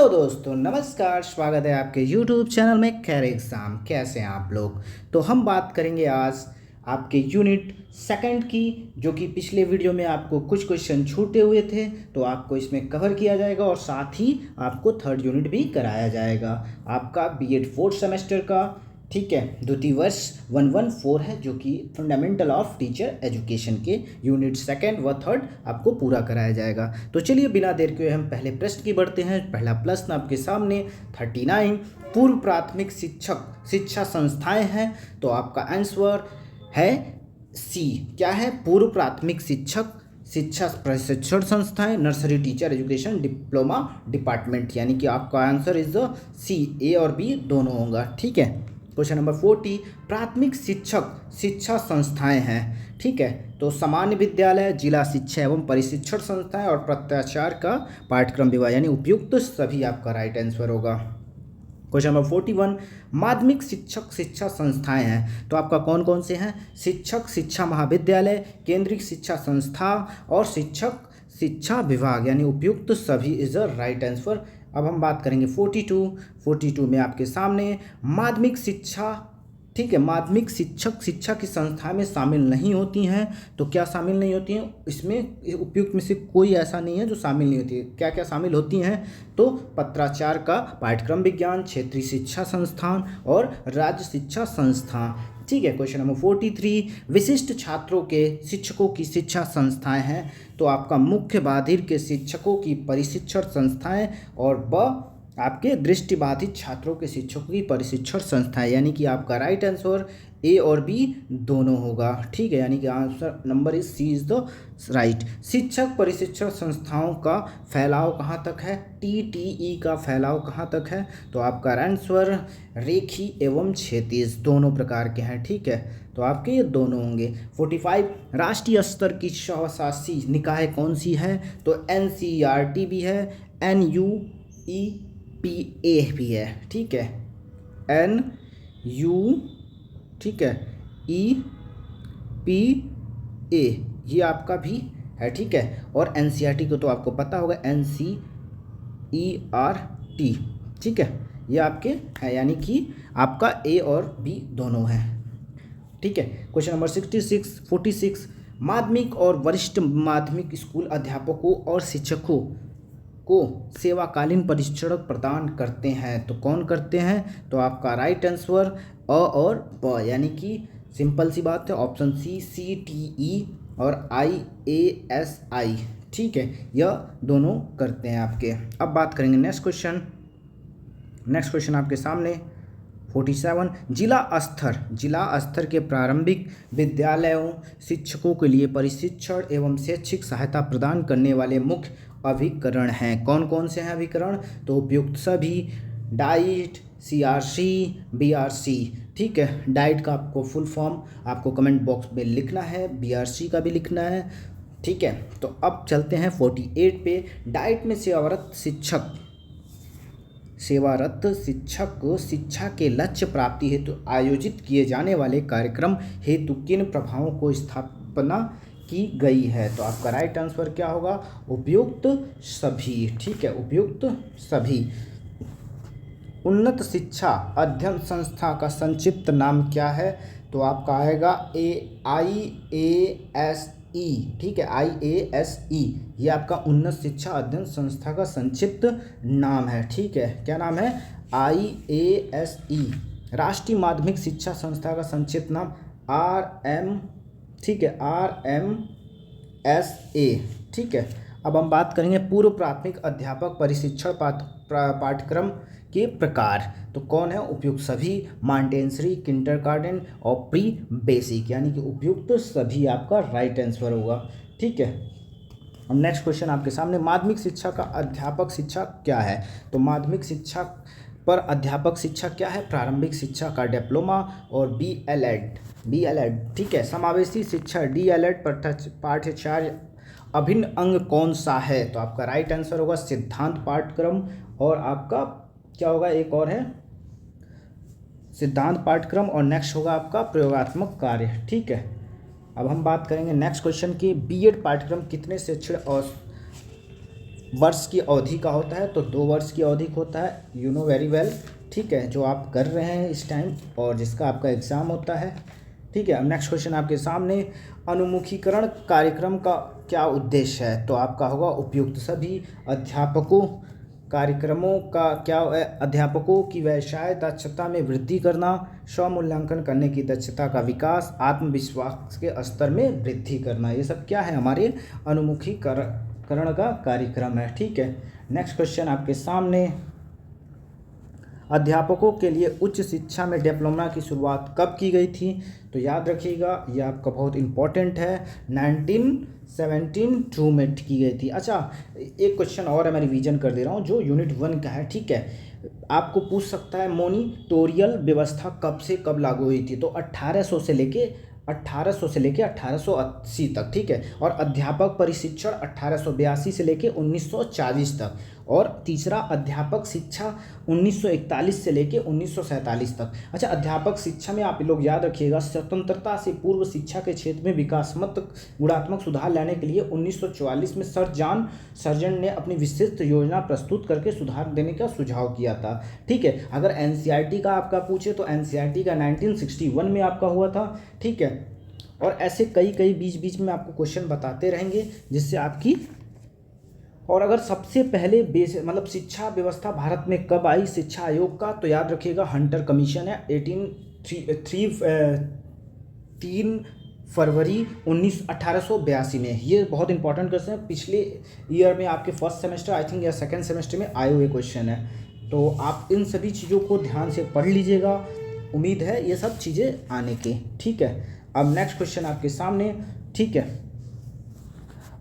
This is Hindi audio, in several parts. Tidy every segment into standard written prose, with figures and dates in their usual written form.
हेलो दोस्तों, नमस्कार। स्वागत है आपके YouTube चैनल में खैर एग्ज़ाम। कैसे हैं आप लोग? तो हम बात करेंगे आज आपके यूनिट सेकंड की, जो कि पिछले वीडियो में आपको कुछ क्वेश्चन छूटे हुए थे, तो आपको इसमें कवर किया जाएगा और साथ ही आपको थर्ड यूनिट भी कराया जाएगा आपका बीएड फोर्थ सेमेस्टर का। ठीक है, द्वितीय वर्ष 114 है, जो कि फंडामेंटल ऑफ टीचर एजुकेशन के यूनिट सेकंड व थर्ड आपको पूरा कराया जाएगा। तो चलिए बिना देर के हम पहले प्रश्न की बढ़ते हैं। पहला प्रश्न आपके सामने 39 पूर्व प्राथमिक शिक्षा संस्थाएं हैं, तो आपका आंसर है सी। क्या है? पूर्व प्राथमिक शिक्षा प्रशिक्षण संस्थाएं, nursery teacher education diploma department, यानी कि आपका आंसर इज द सी। ए और बी दोनों होगा। ठीक है। क्वेश्चन नंबर 40 प्राथमिक शिक्षा संस्थाएं हैं। ठीक है, तो सामान्य विद्यालय, जिला शिक्षा एवं परिशिक्षण संस्थाएं और प्रत्याचार का पाठ्यक्रम विभाग, यानी उपयुक्त सभी आपका राइट आंसर होगा। क्वेश्चन नंबर 41 माध्यमिक शिक्षा संस्थाएं हैं, तो आपका कौन कौन से हैं? शिक्षक शिक्षा महाविद्यालय, केंद्रीय शिक्षा संस्था और शिक्षक शिक्षा विभाग, यानी उपयुक्त सभी इज द राइट आंसर। अब हम बात करेंगे 42 में आपके सामने माध्यमिक शिक्षा। ठीक है, माध्यमिक शिक्षा की संस्था में शामिल नहीं होती हैं, तो क्या शामिल नहीं होती हैं? इसमें उपयुक्त में से कोई ऐसा नहीं है जो शामिल नहीं होती है। क्या क्या शामिल होती हैं? तो पत्राचार का पाठ्यक्रम विज्ञान, क्षेत्रीय शिक्षा संस्थान और राज्य शिक्षा संस्थान। ठीक है। क्वेश्चन नंबर 43 विशिष्ट छात्रों के शिक्षकों की शिक्षा संस्थाएं हैं, तो आपका मुख्य बाधिर के शिक्षकों की परिशिक्षण संस्थाएं और ब आपके दृष्टिबाधित छात्रों के शिक्षकों की प्रशिक्षण संस्थाएं, यानी कि आपका राइट आंसर ए और बी दोनों होगा। ठीक है, यानी कि answer number is C is the right. शिक्षक प्रशिक्षण संस्थाओं का फैलाव कहाँ तक है? TTE का फैलाव कहाँ तक है? तो आपका आंसर रेखी एवं क्षैतिज दोनों प्रकार के हैं। ठीक है, तो आपके ये दोनों होंगे। 45 राष्ट्रीय स्तर की स्वशासी निकाय कौन सी है? तो NCERT भी है, NUEPA भी है। ठीक है, NU, ठीक है, EPA ये आपका भी है। ठीक है, और NCERT को तो आपको पता होगा, NCERT। ठीक है, ये आपके है, यानी कि आपका ए और बी दोनों हैं। ठीक है। क्वेश्चन नंबर 46 माध्यमिक और वरिष्ठ माध्यमिक स्कूल अध्यापकों और शिक्षकों को सेवाकालीन प्रशिक्षण प्रदान करते हैं, तो कौन करते हैं? तो आपका राइट आंसर अ और ब, यानी कि सिंपल सी बात है, ऑप्शन सी CTE और IASI। ठीक है, यह दोनों करते हैं आपके। अब बात करेंगे नेक्स्ट क्वेश्चन आपके सामने 47 जिला स्तर के प्रारंभिक विद्यालयों शिक्षकों के लिए प्रशिक्षण एवं शैक्षिक सहायता प्रदान करने वाले मुख्य अभिकरण हैं। कौन कौन से हैं अभिकरण? तो उपयुक्त सभी, डाइट, CRC, BRC। ठीक है, डाइट का आपको फुल फॉर्म आपको कमेंट बॉक्स में लिखना है, BRC का भी लिखना है। ठीक है, तो अब चलते हैं 48 पे। डाइट में सेवारत शिक्षक शिक्षा के लक्ष्य प्राप्ति हेतु आयोजित किए जाने वाले कार्यक्रम हेतु किन प्रभावों को स्थापना की गई है? तो आपका राइट आंसर क्या होगा? उपयुक्त सभी। ठीक है, उपयुक्त सभी। उन्नत शिक्षा अध्ययन संस्था का संक्षिप्त नाम क्या है? तो आपका आएगा IASE। ठीक है, IASE ये आपका उन्नत शिक्षा अध्ययन संस्था का संक्षिप्त नाम है। ठीक है, क्या नाम है? IASE। राष्ट्रीय माध्यमिक शिक्षा संस्था का संक्षिप्त नाम RM। ठीक है, RMSA। ठीक है, अब हम बात करेंगे पूर्व प्राथमिक अध्यापक प्रशिक्षण पाठ्यक्रम के प्रकार, तो कौन है? उपयुक्त सभी, मॉन्टेसरी, किंडरगार्टन और प्री बेसिक, यानी कि उपयुक्त सभी आपका राइट आंसर होगा। ठीक है, अब नेक्स्ट क्वेश्चन आपके सामने माध्यमिक शिक्षा का अध्यापक शिक्षा क्या है? तो माध्यमिक शिक्षा पर अध्यापक शिक्षा क्या है? प्रारंभिक शिक्षा का डिप्लोमा और BLED। ठीक है, समावेशी शिक्षा DLED पाठ्यचर्या अभिन्न अंग कौन सा है? तो आपका राइट आंसर होगा सिद्धांत पाठ्यक्रम, और आपका क्या होगा? एक और है सिद्धांत पाठ्यक्रम, और नेक्स्ट होगा आपका प्रयोगात्मक कार्य। ठीक है, अब हम बात करेंगे नेक्स्ट क्वेश्चन की। बीएड पाठ्यक्रम कितने शैक्षणिक और वर्ष की अवधि का होता है, तो 2 वर्ष की अवधि का होता है, यू नो वेरी वेल। ठीक है, जो आप कर रहे हैं इस टाइम और जिसका आपका एग्ज़ाम होता है। ठीक है, अब नेक्स्ट क्वेश्चन आपके सामने, अनुमुखीकरण कार्यक्रम का क्या उद्देश्य है? तो आपका होगा उपयुक्त सभी अध्यापकों कार्यक्रमों का क्या है? अध्यापकों की व्यवसाय दक्षता में वृद्धि करना, स्वमूल्यांकन करने की दक्षता का विकास, आत्मविश्वास के स्तर में वृद्धि करना। ये सब क्या है? हमारे अनुमुखीकरण का कार्यक्रम है। ठीक है, नेक्स्ट क्वेश्चन आपके सामने, अध्यापकों के लिए उच्च शिक्षा में डिप्लोमा की शुरुआत कब की गई थी? तो याद रखिएगा, ये आपका बहुत इंपॉर्टेंट है, 1972 में की गई थी। अच्छा, एक क्वेश्चन और है, मैं रिवीजन कर दे रहा हूँ, जो यूनिट 1 का है। ठीक है, आपको पूछ सकता है मोनिटोरियल व्यवस्था कब से कब लागू हुई थी? तो 1800 से लेके 1880 तक। ठीक है, और अध्यापक परिशिक्षण 1882 से लेके 1940 तक। और तीसरा, अध्यापक शिक्षा 1941 से लेके 1947 तक। अच्छा, अध्यापक शिक्षा में आप लोग याद रखिएगा, स्वतंत्रता से पूर्व शिक्षा के क्षेत्र में विकासात्मक गुणात्मक सुधार लाने के लिए 1944 में सर जॉन सर्जेंट ने अपनी विशिष्ट योजना प्रस्तुत करके सुधार देने का सुझाव किया था। ठीक है, अगर एनसीईआरटी का आपका पूछे तो एनसीईआरटी का 1961 में आपका हुआ था। ठीक है, और ऐसे कई बीच बीच में आपको क्वेश्चन बताते रहेंगे जिससे आपकी। और अगर सबसे पहले मतलब शिक्षा व्यवस्था भारत में कब आई शिक्षा आयोग का? तो याद रखिएगा, हंटर कमीशन है, 3 फरवरी 1882 में। ये बहुत इंपॉर्टेंट क्वेश्चन है, पिछले ईयर में आपके फर्स्ट सेमेस्टर आई थिंक या सेकेंड सेमेस्टर में आए हुए क्वेश्चन है। तो आप इन सभी चीज़ों को ध्यान से पढ़ लीजिएगा, उम्मीद है ये सब चीज़ें आने की। ठीक है, अब नेक्स्ट क्वेश्चन आपके सामने। ठीक है,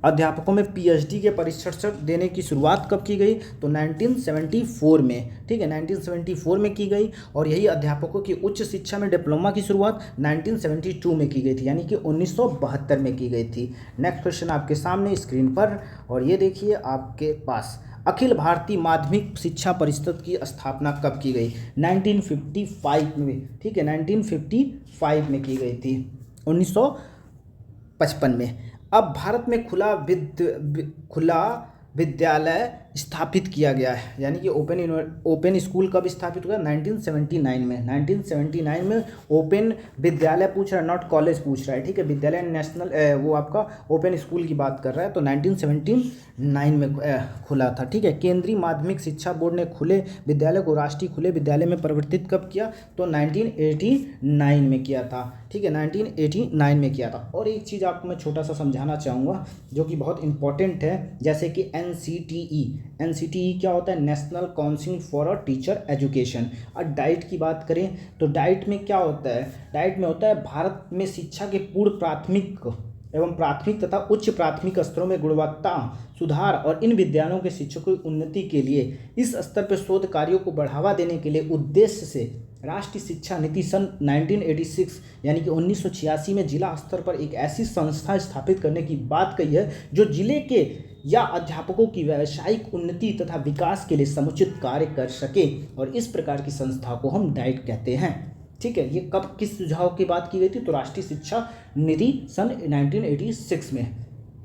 अध्यापकों में पीएचडी के प्रशिक्षण देने की शुरुआत कब की गई? तो 1974 में। ठीक है, 1974 में की गई। और यही अध्यापकों की उच्च शिक्षा में डिप्लोमा की शुरुआत 1972 में की गई थी, यानी कि 1972 में की गई थी। नेक्स्ट क्वेश्चन आपके सामने स्क्रीन पर, और ये देखिए आपके पास, अखिल भारतीय माध्यमिक शिक्षा परिषद की स्थापना कब की गई? 1955 में। ठीक है, 1955 में की गई थी, 1955 में। अब भारत में खुला विद्यालय स्थापित किया गया है, यानी कि ओपन स्कूल कब स्थापित हुआ? 1979 में। 1979 में ओपन विद्यालय पूछ रहा है, नॉट कॉलेज पूछ रहा है। ठीक है, विद्यालय नेशनल वो आपका ओपन स्कूल की बात कर रहा है, तो 1979 में खुला था। ठीक है, केंद्रीय माध्यमिक शिक्षा बोर्ड ने खुले विद्यालय को राष्ट्रीय खुले विद्यालय में परिवर्तित कब किया? तो 1989 में किया था। ठीक है, 1989 में किया था। और एक चीज़ आपको मैं छोटा सा समझाना चाहूँगा जो कि बहुत इंपॉर्टेंट है, जैसे कि एनसीटीई क्या होता है? National council for a teacher education. और डाइट की बात करें तो डाइट में क्या होता है? डाइट में होता है भारत में शिक्षा के पूर्व प्राथमिक एवं प्राथमिक तथा उच्च प्राथमिक स्तरों में गुणवत्ता सुधार और इन विद्यालयों के शिक्षकों की उन्नति के लिए इस स्तर पर शोध कार्यों को बढ़ावा देने के लिए उद्देश्य से राष्ट्रीय शिक्षा नीति सन 1986 यानी कि 1986 में जिला स्तर पर एक ऐसी संस्था स्थापित करने की बात कही है जो जिले के या अध्यापकों की व्यावसायिक उन्नति तथा विकास के लिए समुचित कार्य कर सके, और इस प्रकार की संस्था को हम डाइट कहते हैं। ठीक है, ये कब किस सुझाव की बात की गई थी? तो राष्ट्रीय शिक्षा नीति सन 1986 में।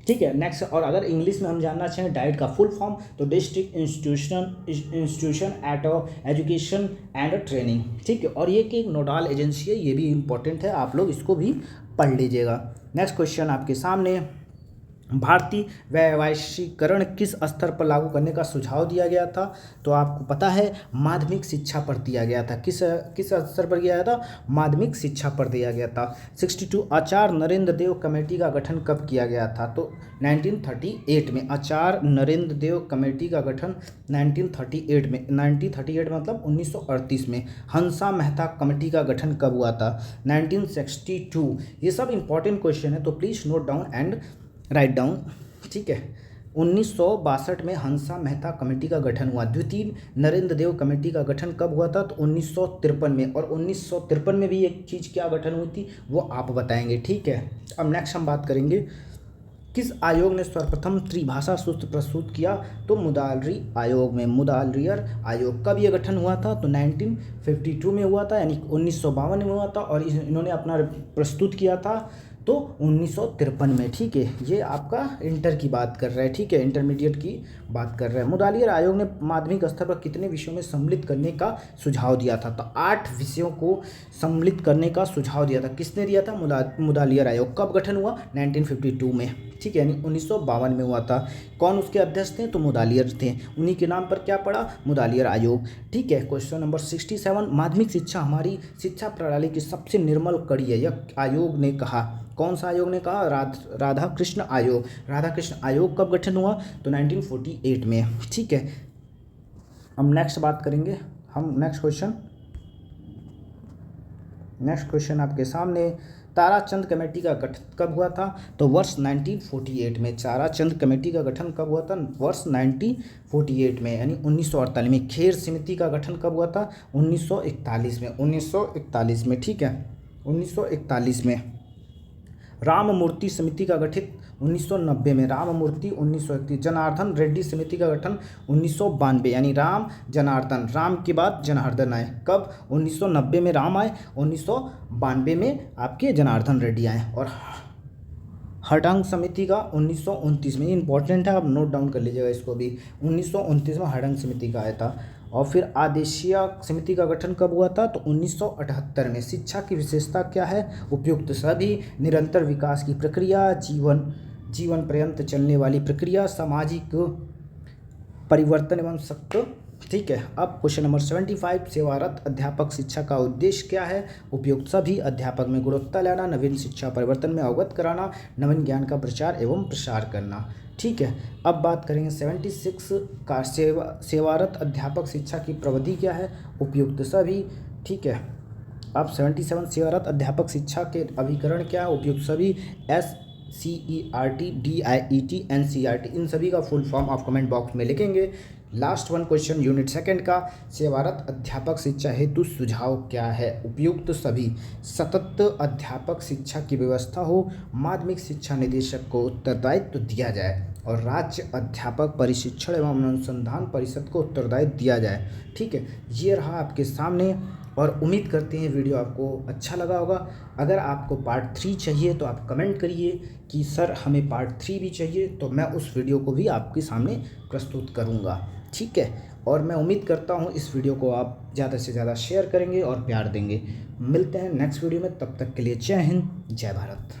ठीक है, नेक्स्ट, और अगर इंग्लिश में हम जानना चाहें डाइट का फुल फॉर्म, तो district institution at education and training. ठीक है, और ये कि एक नोडल एजेंसी है, ये भी इंपॉर्टेंट है, आप लोग इसको भी पढ़ लीजिएगा। नेक्स्ट क्वेश्चन आपके सामने, भारतीय वैश्वीकरण किस स्तर पर लागू करने का सुझाव दिया गया था? तो आपको पता है माध्यमिक शिक्षा पर दिया गया था। किस स्तर पर दिया गया था? माध्यमिक शिक्षा पर दिया गया था। 62 आचार्य नरेंद्र देव कमेटी का गठन कब किया गया था? तो 1938 में। आचार्य नरेंद्र देव कमेटी का गठन 1938 में। 1938 मतलब 1938 में। हंसा मेहता कमेटी का गठन कब हुआ था? 1962। ये सब इंपॉर्टेंट क्वेश्चन है, तो please note down and write down. ठीक है, 1962 में हंसा मेहता कमेटी का गठन हुआ। द्वितीय नरेंद्र देव कमेटी का गठन कब हुआ था? तो 1953 में। और 1953 में भी एक चीज़ क्या गठन हुई थी वो आप बताएंगे। ठीक है, अब नेक्स्ट हम बात करेंगे किस आयोग ने सर्वप्रथम त्रिभाषा सूत्र प्रस्तुत किया? तो मुदालरी आयोग में। मुदालियर आयोग कब ये गठन हुआ था? तो 1952 में हुआ था, यानी 1952 में हुआ था। और इन्होंने अपना प्रस्तुत किया था तो 1953 में, ठीक है। ये आपका इंटर की बात कर रहा है, ठीक है, इंटरमीडिएट की बात कर रहा है। मुदालियर आयोग ने माध्यमिक स्तर पर कितने विषयों में सम्मिलित करने का सुझाव दिया था? तो 8 विषयों को सम्मिलित करने का सुझाव दिया था। किसने दिया था? मुदालियर आयोग। कब गठन हुआ? 1952 में, ठीक है, यानी 1952 में हुआ था। कौन उसके अध्यक्ष थे? तो मुदालियर थे। उन्हीं के नाम पर क्या पड़ा? मुदालियर आयोग, ठीक है। क्वेश्चन नंबर 67, माध्यमिक शिक्षा हमारी शिक्षा प्रणाली की सबसे निर्मल कड़ी है, यह आयोग ने कहा। कौन सा आयोग ने कहा? राधाकृष्ण आयोग। राधाकृष्ण आयोग कब गठन हुआ? तो 1948 में, ठीक है। हम नेक्स्ट बात करेंगे, हम नेक्स्ट क्वेश्चन आपके सामने, ताराचंद कमेटी का गठन कब हुआ था? तो वर्ष 1948 में। ताराचंद कमेटी का गठन कब हुआ था? वर्ष 1948 में, यानी 1948 में। खेर समिति का गठन कब हुआ था? 1941 में। 1941 में, ठीक है, 1941 में। राममूर्ति समिति का गठित 1990 में। राममूर्ति 1931। जनार्दन रेड्डी समिति का गठन 1992, यानी राम जनार्दन, राम के बाद जनार्दन आए। कब? 1990 में राम आए, 1992 में आपके जनार्दन रेड्डी आए। और हड़ंग समिति का 1929 में, इंपॉर्टेंट है, आप नोट डाउन कर लीजिएगा इसको भी। 1929 में हड़ंग समिति का आया था। और फिर आदेशिया समिति का गठन कब हुआ था? तो 1978 में। शिक्षा की विशेषता क्या है? उपयुक्त सभी, निरंतर विकास की प्रक्रिया, जीवन पर्यंत चलने वाली प्रक्रिया, सामाजिक परिवर्तन एवं सख्त, ठीक है। अब क्वेश्चन नंबर 75, सेवारत अध्यापक शिक्षा का उद्देश्य क्या है? उपयुक्त सभी, अध्यापक में गुणवत्ता लाना, नवीन शिक्षा परिवर्तन में अवगत कराना, नवीन ज्ञान का प्रचार एवं प्रसार करना, ठीक है। अब बात करेंगे 76 का, सेवारत अध्यापक शिक्षा की प्रविधि क्या है? उपयुक्त सभी, ठीक है। अब 77, सेवारत अध्यापक शिक्षा के अभिकरण क्या है? उपयुक्त सभी, SCERT, DIET, NCERT, इन सभी का फुल फॉर्म आप कमेंट बॉक्स में लिखेंगे। लास्ट वन क्वेश्चन यूनिट 2 का, सेवारत अध्यापक शिक्षा हेतु सुझाव क्या है? उपयुक्त सभी, सतत अध्यापक शिक्षा की व्यवस्था हो, माध्यमिक शिक्षा निदेशक को उत्तरदायित्व दिया जाए और राज्य अध्यापक परिशिक्षण एवं अनुसंधान परिषद को उत्तरदायित्व दिया जाए, ठीक है। ये रहा आपके सामने, और उम्मीद करते हैं वीडियो आपको अच्छा लगा होगा। अगर आपको पार्ट 3 चाहिए तो आप कमेंट करिए कि सर हमें पार्ट 3 भी चाहिए, तो मैं उस वीडियो को भी आपके सामने प्रस्तुत करूँगा, ठीक है। और मैं उम्मीद करता हूँ इस वीडियो को आप ज़्यादा से ज़्यादा शेयर करेंगे और प्यार देंगे। मिलते हैं नेक्स्ट वीडियो में, तब तक के लिए जय हिंद, जय भारत।